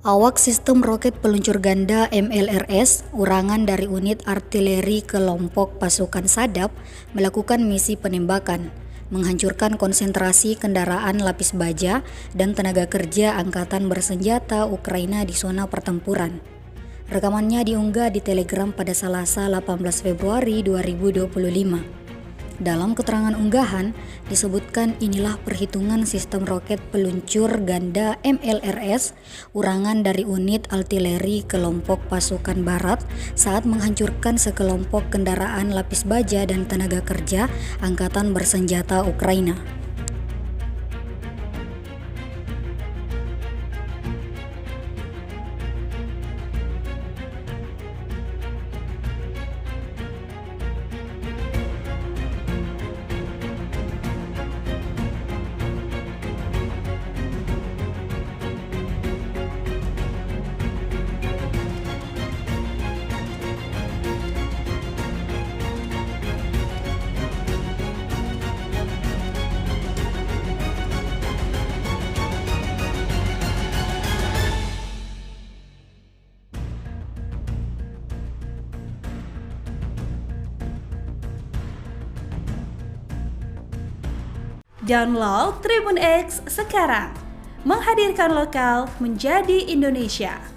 Awak sistem roket peluncur ganda MLRS, urangan dari unit artileri kelompok pasukan Sadap, melakukan misi penembakan, menghancurkan konsentrasi kendaraan lapis baja dan tenaga kerja angkatan bersenjata Ukraina di zona pertempuran. Rekamannya diunggah di Telegram pada Selasa 18 Februari 2025. Dalam keterangan unggahan, disebutkan inilah perhitungan sistem roket peluncur ganda MLRS, urangan dari unit artileri kelompok pasukan barat saat menghancurkan sekelompok kendaraan lapis baja dan tenaga kerja angkatan bersenjata Ukraina. Download Tribun X sekarang, menghadirkan lokal menjadi Indonesia.